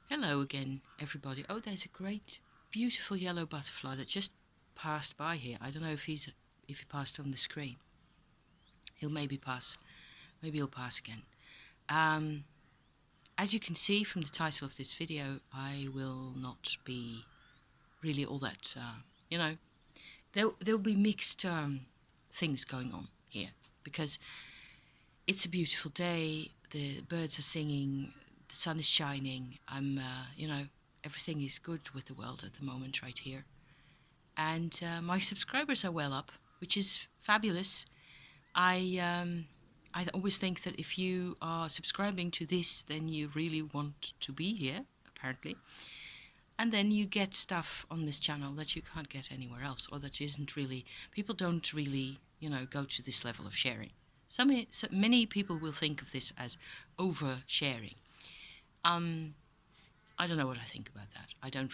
Hello again, everybody. Oh, there's a great, beautiful yellow butterfly that just passed by here. I don't know if he passed on the screen. He'll maybe pass. Maybe he'll pass again. As you can see from the title of this video, I will not be really all that. There'll be mixed things going on here because it's a beautiful day. The birds are singing. The sun is shining. Everything is good with the world at the moment right here. And my subscribers are well up, which is fabulous. I always think that if you are subscribing to this, then you really want to be here, apparently. And then you get stuff on this channel that you can't get anywhere else, or that isn't really, people don't really, go to this level of sharing. So many people will think of this as oversharing. I don't know what I think about that. I don't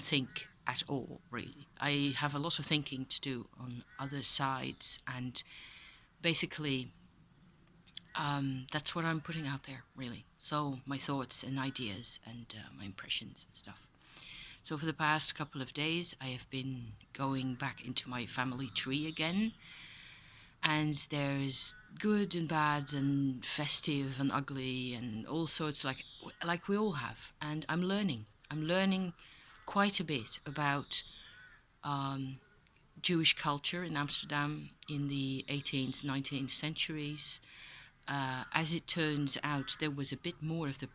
think at all, really. I have a lot of thinking to do on other sides, and basically that's what I'm putting out there, really. So my thoughts and ideas and my impressions and stuff. So for the past couple of days, I have been going back into my family tree again, and there's good and bad and festive and ugly and all sorts, like we all have. And I'm learning quite a bit about Jewish culture in Amsterdam in the 18th, 19th centuries. As it turns out, there was a bit more of the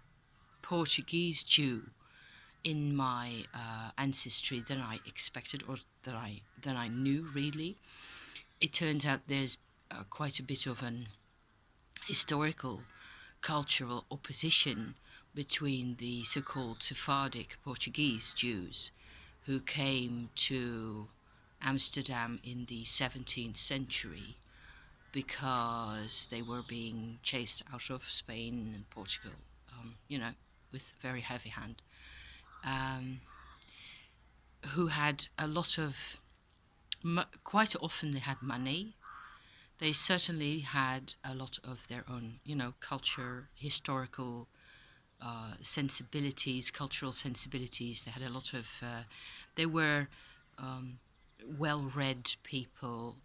Portuguese Jew in my ancestry than I expected, or than I knew, really. It turns out there's quite a bit of an historical, cultural opposition between the so-called Sephardic Portuguese Jews who came to Amsterdam in the 17th century because they were being chased out of Spain and Portugal, with very heavy hand, who had a lot of, quite often they had money. They certainly had a lot of their own, culture, historical sensibilities, cultural sensibilities. They had a lot of, they were well-read people.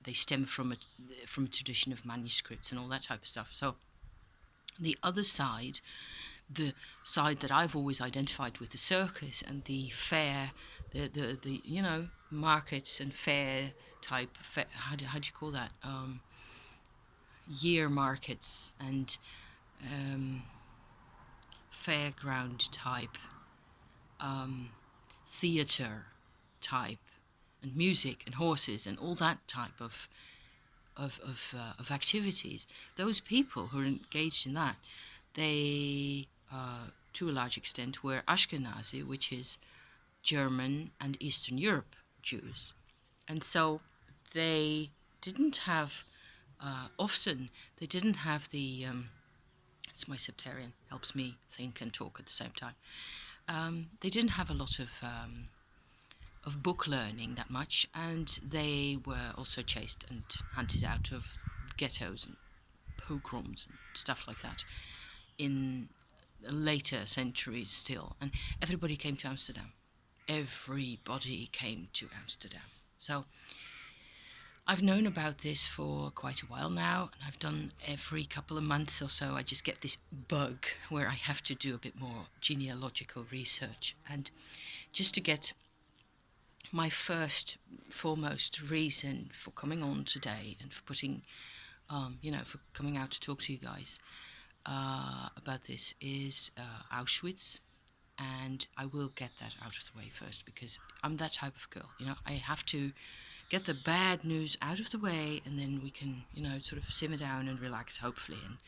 They stem from a tradition of manuscripts and all that type of stuff. So the other side, the side that I've always identified with the circus and the fair, the markets and fair type, how do you call that? Year markets and fairground type, theatre type, and music and horses and all that type of activities. Those people who are engaged in that, they to a large extent were Ashkenazi, which is German and Eastern Europe Jews, and so they didn't have often they didn't have the it's my septarian, helps me think and talk at the same time. They didn't have a lot of book learning that much, and they were also chased and hunted out of ghettos and pogroms and stuff like that in later centuries still. And everybody came to Amsterdam. Everybody came to Amsterdam. So I've known about this for quite a while now, and I've done every couple of months or so, I just get this bug where I have to do a bit more genealogical research. And just to get my foremost reason for coming on today and for putting, for coming out to talk to you guys about this is Auschwitz. And I will get that out of the way first, because I'm that type of girl. I have to get the bad news out of the way, and then we can, sort of simmer down and relax, hopefully, and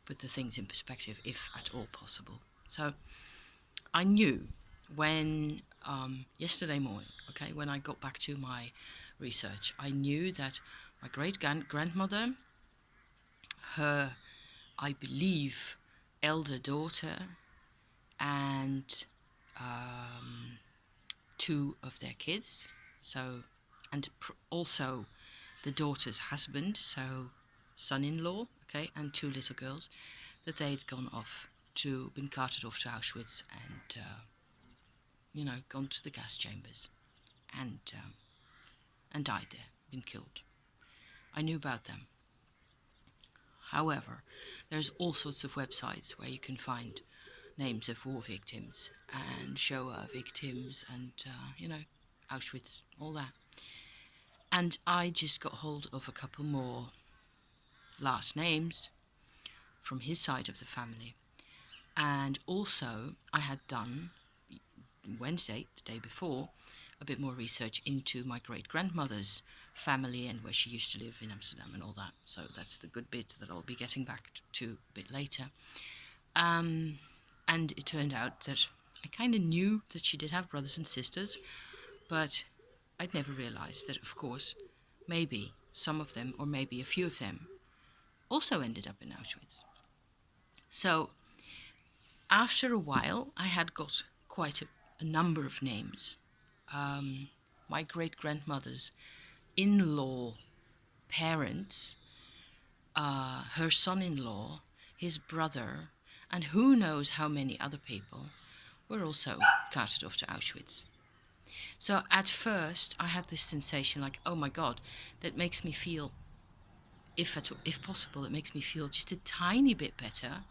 put the things in perspective, if at all possible. So I knew when, yesterday morning, when I got back to my research, I knew that my great-grandmother, her, I believe, elder daughter, and two of their kids, and also the daughter's husband, so son-in-law, and two little girls, that they'd gone off been carted off to Auschwitz and, gone to the gas chambers and died there, been killed. I knew about them. However, there's all sorts of websites where you can find names of war victims and Shoah victims and, Auschwitz, all that. And I just got hold of a couple more last names from his side of the family. And also, I had done, Wednesday, the day before, a bit more research into my great-grandmother's family and where she used to live in Amsterdam and all that. So that's the good bit that I'll be getting back to a bit later. And it turned out that I kind of knew that she did have brothers and sisters, but I'd never realized that, of course, maybe some of them, or maybe a few of them, also ended up in Auschwitz. So after a while, I had got quite a number of names. My great-grandmother's in-law parents, her son-in-law, his brother, and who knows how many other people were also carted off to Auschwitz. So at first, I had this sensation like, oh my God, that makes me feel, if possible, it makes me feel just a tiny bit better,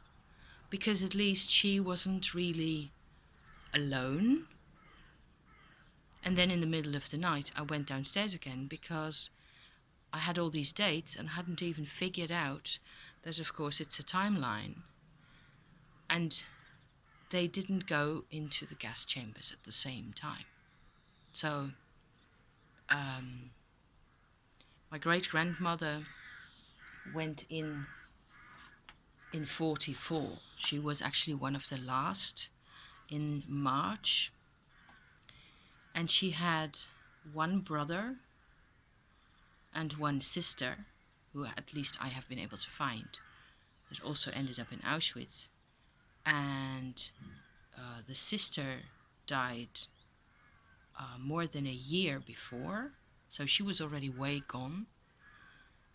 because at least she wasn't really alone. And then in the middle of the night, I went downstairs again because I had all these dates and hadn't even figured out that, of course, it's a timeline. And they didn't go into the gas chambers at the same time. So, my great-grandmother went in 44. She was actually one of the last in March. And she had one brother and one sister, who at least I have been able to find, that also ended up in Auschwitz. And the sister died more than a year before, so she was already way gone.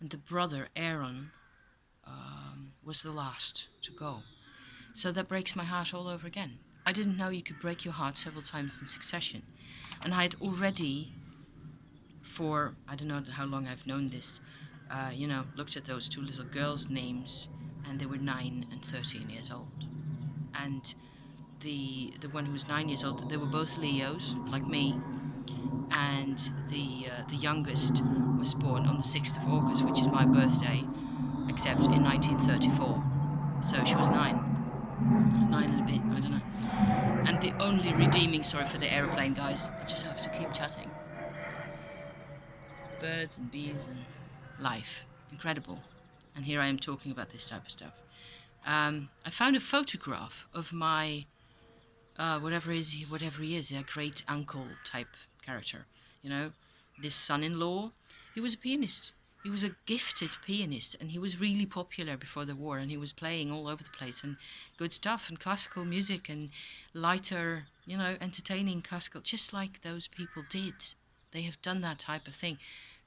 And the brother, Aron, was the last to go. So that breaks my heart all over again. I didn't know you could break your heart several times in succession. And I had already, for, I don't know how long I've known this, looked at those two little girls' names, and they were 9 and 13 years old. And the one who was 9 years old, they were both Leos, like me. And the youngest was born on the 6th of August, which is my birthday, except in 1934. So she was 9 and a bit, I don't know. And the only redeeming, sorry for the aeroplane, guys, I just have to keep chatting. Birds and bees and life, incredible. And here I am talking about this type of stuff. I found a photograph of my, whatever he is, a great uncle type character. This son-in-law. He was a pianist. He was a gifted pianist, and he was really popular before the war, and he was playing all over the place, and good stuff, and classical music, and lighter, entertaining classical, just like those people did. They have done that type of thing.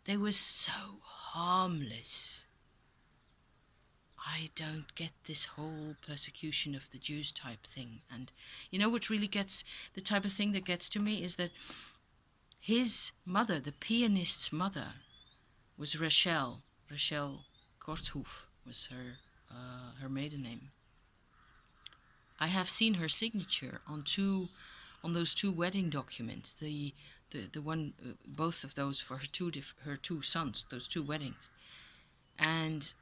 They were so harmless. I don't get this whole persecution of the Jews type thing. And what really gets, the type of thing that gets to me is that his mother, the pianist's mother, was Wins-Korthoef was her maiden name. I have seen her signature on those two wedding documents. The one, both of those for her two sons, those two weddings, and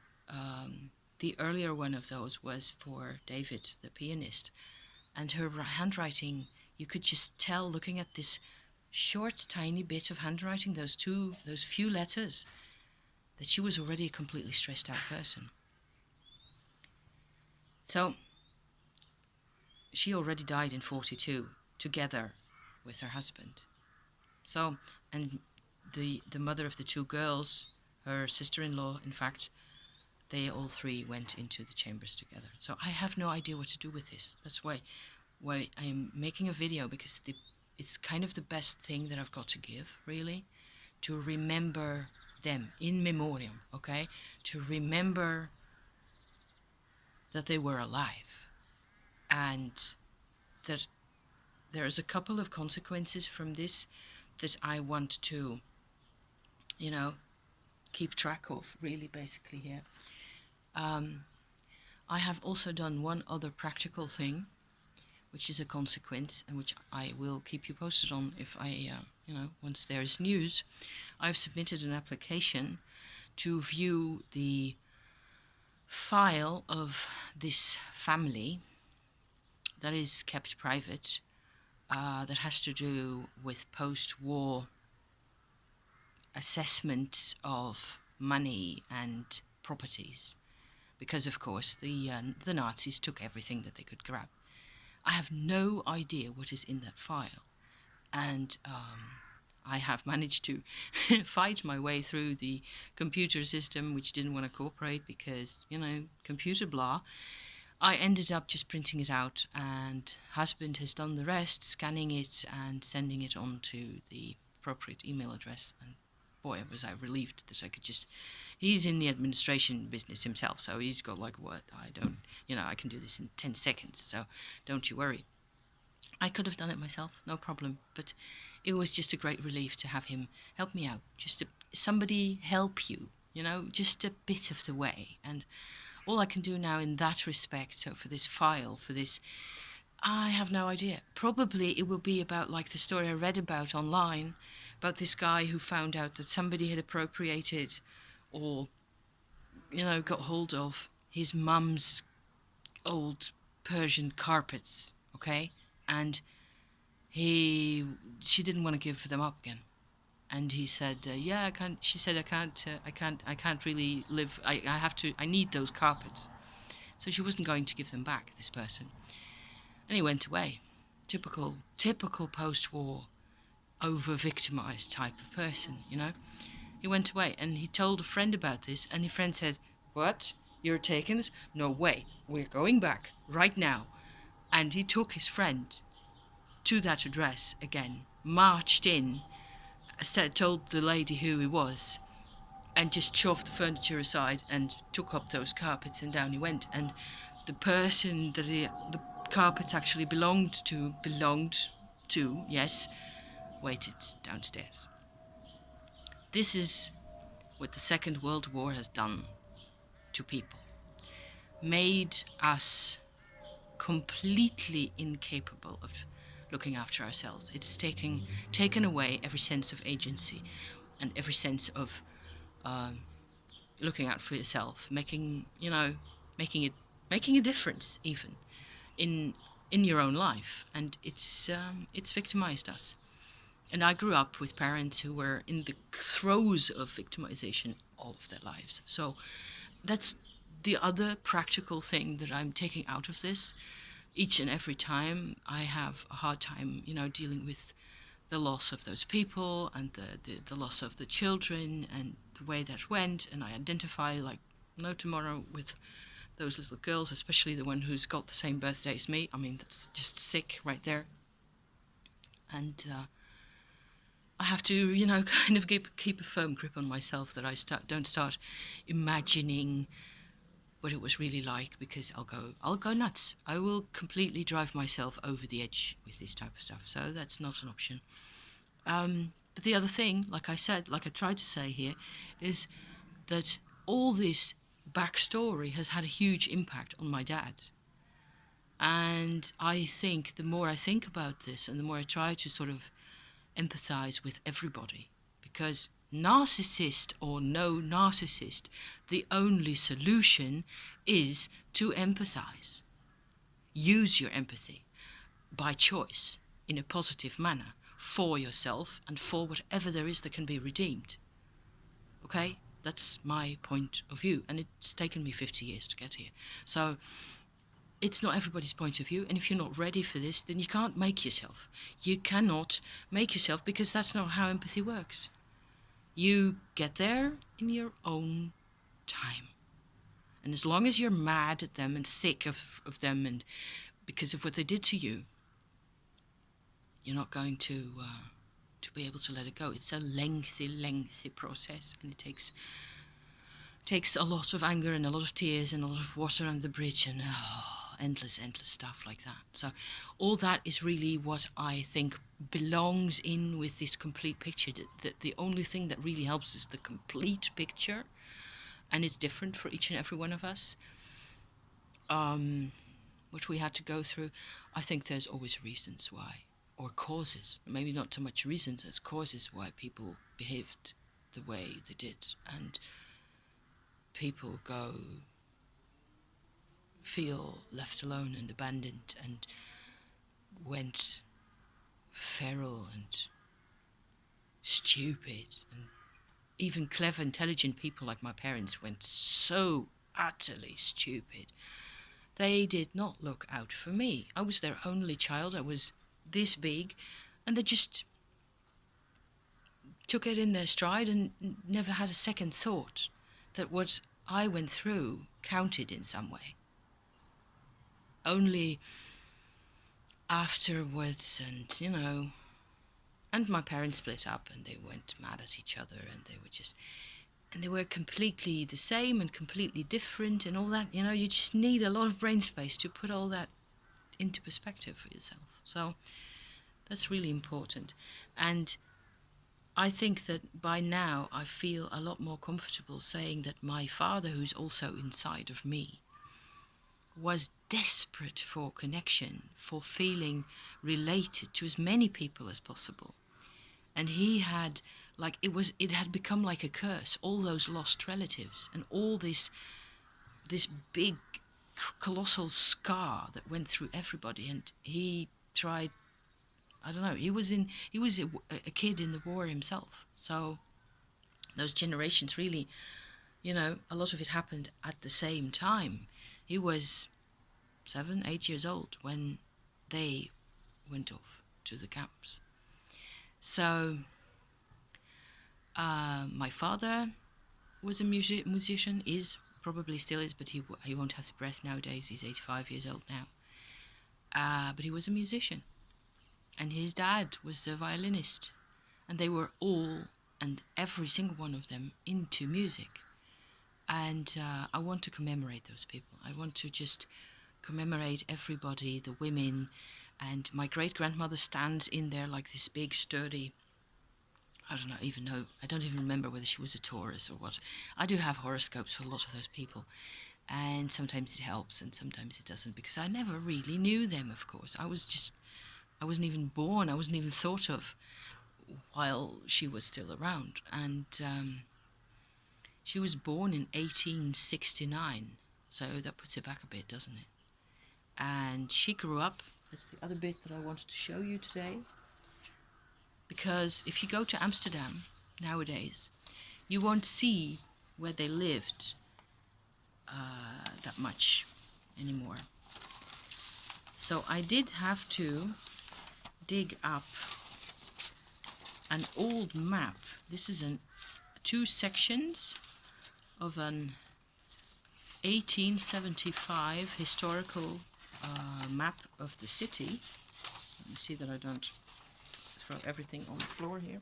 the earlier one of those was for David, the pianist, and her handwriting, you could just tell looking at this short, tiny bit of handwriting, those few letters, that she was already a completely stressed out person. So she already died in 42, together with her husband. So, and the mother of the two girls, her sister-in-law, in fact, they all three went into the chambers together. So I have no idea what to do with this. That's why I am making a video, because it's kind of the best thing that I've got to give, really, to remember them in memoriam, okay? To remember that they were alive. and that there's a couple of consequences from this that I want to, keep track of, really, basically here. I have also done one other practical thing, which is a consequence, and which I will keep you posted on if I, once there is news. I've submitted an application to view the file of this family that is kept private, that has to do with post-war assessments of money and properties, because of course the Nazis took everything that they could grab. I have no idea what is in that file, and I have managed to fight my way through the computer system, which didn't want to cooperate because, computer blah. I ended up just printing it out, and husband has done the rest, scanning it and sending it on to the appropriate email address. And boy, was I relieved that I could just... He's in the administration business himself, so he's got I can do this in 10 seconds, so don't you worry. I could have done it myself, no problem, but it was just a great relief to have him help me out. Somebody help you, just a bit of the way. And all I can do now in that respect, so for this file, I have no idea. Probably it will be about like the story I read about online, about this guy who found out that somebody had appropriated or, got hold of his mum's old Persian carpets, okay? And she didn't want to give them up again. And he said, I can't. She said, I can't really live. I need those carpets. So she wasn't going to give them back, this person. And he went away. Typical post-war, over-victimized type of person, He went away, and he told a friend about this, and his friend said, "What? You're taking this? No way. We're going back right now." And he took his friend to that address again, marched in, told the lady who he was, and just shoved the furniture aside and took up those carpets, and down he went. And the person that the carpets actually belonged to, yes, waited downstairs. This is what the Second World War has done to people. Made us completely incapable of looking after ourselves. It's taken away every sense of agency and every sense of looking out for yourself, making a difference even in your own life, and it's victimized us. And I grew up with parents who were in the throes of victimization all of their lives. So that's the other practical thing that I'm taking out of this. Each and every time I have a hard time, dealing with the loss of those people and the loss of the children and the way that went. And I identify like no tomorrow with those little girls, especially the one who's got the same birthday as me. I mean, that's just sick right there. And I have to, kind of keep a firm grip on myself, that I don't start imagining what it was really like, because I'll go nuts. I will completely drive myself over the edge with this type of stuff. So that's not an option. But the other thing, like I tried to say here, is that all this backstory has had a huge impact on my dad. And I think the more I think about this, and the more I try to sort of empathize with everybody, because narcissist or no narcissist, the only solution is to empathize. Use your empathy by choice in a positive manner for yourself and for whatever there is that can be redeemed. Okay? That's my point of view, and it's taken me 50 years to get here. So it's not everybody's point of view, and if you're not ready for this, then you can't make yourself. You cannot make yourself, because that's not how empathy works. You get there in your own time. And as long as you're mad at them and sick of them and because of what they did to you, you're not going to be able to let it go. It's a lengthy process, and it takes a lot of anger and a lot of tears and a lot of water under the bridge, and endless stuff like that. So all that is really what I think belongs in with this complete picture. That the only thing that really helps is the complete picture, and it's different for each and every one of us. Which we had to go through. I think there's always reasons why, or causes. Maybe not so much reasons as causes why people behaved the way they did, and people feel left alone and abandoned and went feral and stupid, and even clever, intelligent people like my parents went so utterly stupid. They did not look out for me. I was their only child. I was this big, and they just took it in their stride and never had a second thought that what I went through counted in some way. Only afterwards, and my parents split up and they went mad at each other, and they were completely the same and completely different and all that. You just need a lot of brain space to put all that into perspective for yourself. So that's really important. And I think that by now I feel a lot more comfortable saying that my father, who's also inside of me, was desperate for connection, for feeling related to as many people as possible. And he had, it had become like a curse, all those lost relatives and all this big, colossal scar that went through everybody. And he tried, he was a kid in the war himself. So those generations really, a lot of it happened at the same time. He was 7, 8 years old when they went off to the camps. So my father was a musician, probably still is, but he won't have the breath nowadays. He's 85 years old now. But he was a musician. And his dad was a violinist. And they were all, and every single one of them, into music. And I want to commemorate those people. I want to just commemorate everybody, the women. And my great-grandmother stands in there like this big, sturdy, I don't even remember whether she was a Taurus or what. I do have horoscopes for a lot of those people. And sometimes it helps and sometimes it doesn't, because I never really knew them, of course. I wasn't even born. I wasn't even thought of while she was still around. And she was born in 1869. So that puts it back a bit, doesn't it? And she grew up. That's the other bit that I wanted to show you today. Because if you go to Amsterdam nowadays, you won't see where they lived that much anymore. So I did have to dig up an old map. This is 2 sections of an 1875 historical map of the city. Let me see that I don't throw everything on the floor here.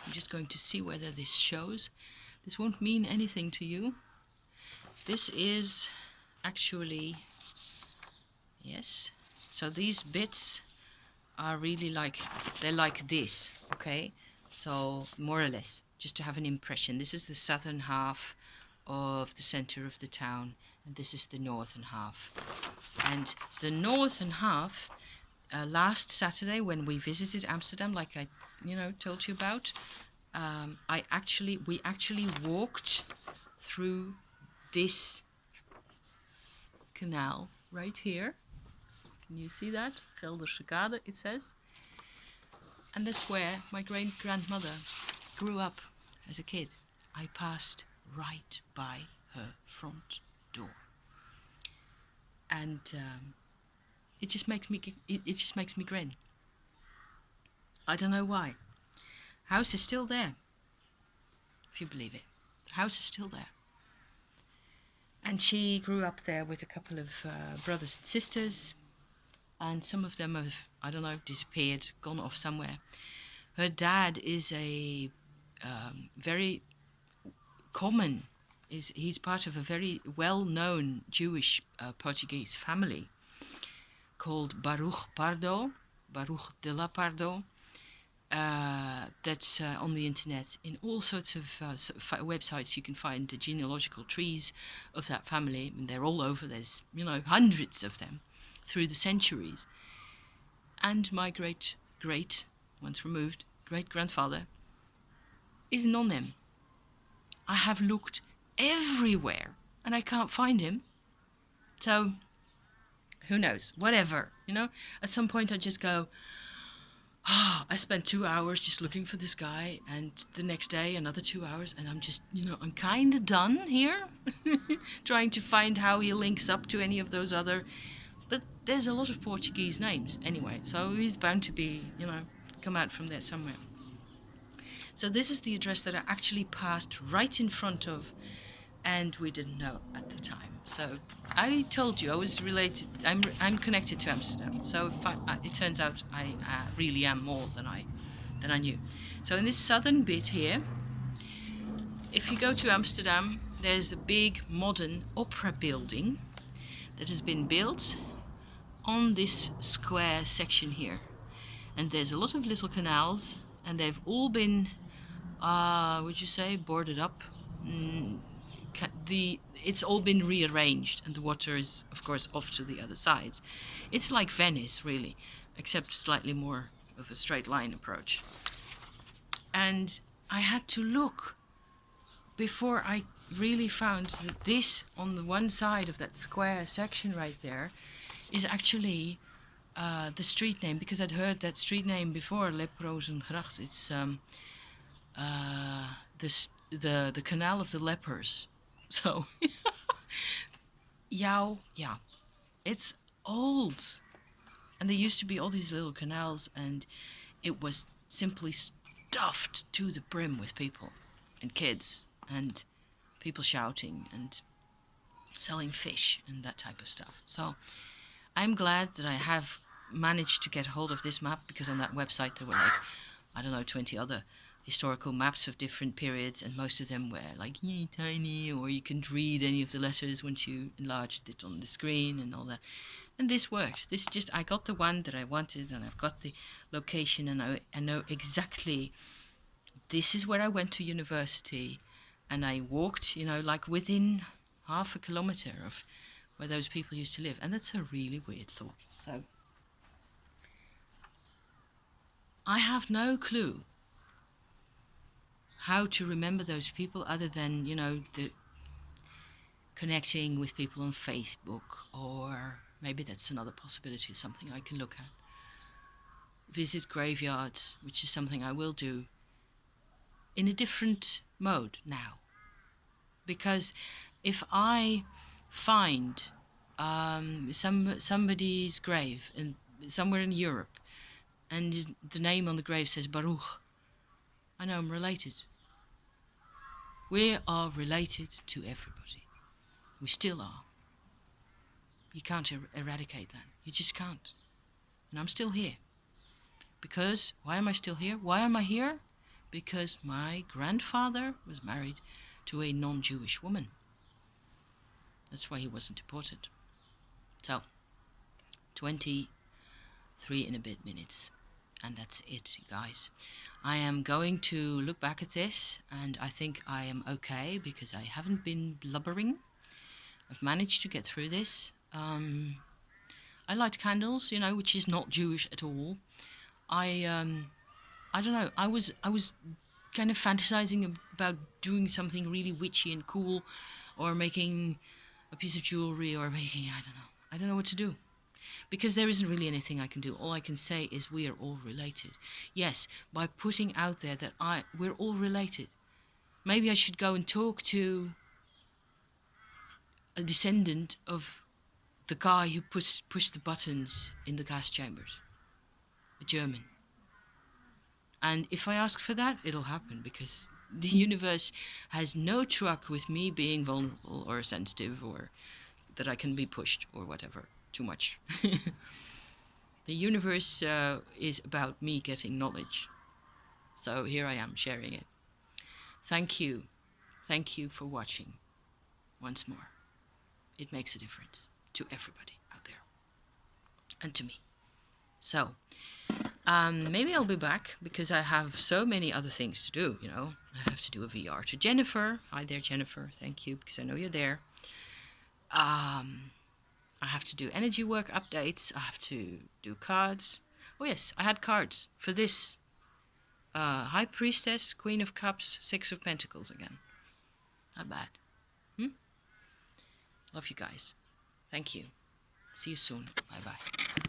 I'm just going to see whether this shows. This won't mean anything to you. This is actually, yes. So these bits are really they're like this, okay? So more or less, just to have an impression. This is the southern half of the center of the town, and this is the northern half. And the northern half, last Saturday when we visited Amsterdam, like I, told you about, we actually walked through this canal right here. Can you see that? Gelderse Kade, it says. And that's where my great-grandmother grew up as a kid. I passed right by her front door. And it just makes me grin. I don't know why. House is still there, if you believe it. The house is still there. And she grew up there with a couple of brothers and sisters, and some of them have, disappeared, gone off somewhere. Her dad is a very common he's part of a very well-known Jewish Portuguese family called Baruch Pardo, Baruch de la Pardo. That's on the internet. In all sorts of websites you can find the genealogical trees of that family, and they're all over. There's hundreds of them through the centuries. And my great once removed great grandfather isn't on them. I have looked everywhere and I can't find him. So who knows? Whatever, At some point I just go, I spent 2 hours just looking for this guy, and the next day another 2 hours, and I'm just, I'm kind of done here trying to find how he links up to any of those other. But there's a lot of Portuguese names anyway, so he's bound to be, come out from there somewhere. So this is the address that I actually passed right in front of, and we didn't know at the time. So I told you I was related. I'm connected to Amsterdam. So it turns out I really am more than I knew. So in this southern bit here, if you go to Amsterdam, there's a big modern opera building that has been built on this square section here, and there's a lot of little canals, and they've all been, would you say, boarded up. It's all been rearranged, and the water is, of course, off to the other sides. It's like Venice, really, except slightly more of a straight line approach. And I had to look before I really found that this, on the one side of that square section right there, is actually the street name, because I'd heard that street name before, Leprozengracht. It's the Canal of the Lepers. So, yeah, it's old. And there used to be all these little canals, and it was simply stuffed to the brim with people and kids and people shouting and selling fish and that type of stuff. So I'm glad that I have managed to get hold of this map, because on that website there were 20 other historical maps of different periods, and most of them were tiny, or you couldn't read any of the letters once you enlarged it on the screen and all that. And this works. I got the one that I wanted, and I've got the location, and I know exactly this is where I went to university, and I walked, within half a kilometer of where those people used to live. And that's a really weird thought. So I have no clue how to remember those people, other than, the connecting with people on Facebook, or maybe that's another possibility, something I can look at. Visit graveyards, which is something I will do in a different mode now. Because if I find somebody's grave somewhere in Europe, and the name on the grave says Baruch, I know I'm related. We are related to everybody. We still are. You can't eradicate that. You just can't. And I'm still here. Because, why am I still here? Why am I here? Because my grandfather was married to a non-Jewish woman. That's why he wasn't deported. So, 23 and a bit minutes. And that's it, you guys. I am going to look back at this, and I think I am okay, because I haven't been blubbering. I've managed to get through this. I light candles, which is not Jewish at all. I don't know. I was kind of fantasizing about doing something really witchy and cool, or making a piece of jewelry, or making, I don't know what to do. Because there isn't really anything I can do. All I can say is we are all related. Yes, by putting out there that we're all related. Maybe I should go and talk to a descendant of the guy who pushed the buttons in the gas chambers. A German. And if I ask for that, it'll happen, because the universe has no truck with me being vulnerable or sensitive, or that I can be pushed or whatever too much. The universe is about me getting knowledge. So here I am sharing it. Thank you. Thank you for watching. once more. It makes a difference to everybody out there. And to me. So, maybe I'll be back because I have so many other things to do, you know. I have to do a VR to Jennifer. Hi there, Jennifer. Thank you, because I know you're there. I have to do energy work updates. I have to do cards. Oh yes, I had cards for this High Priestess, Queen of Cups, Six of Pentacles again. Not bad. Love you guys. Thank you. See you soon. Bye-bye.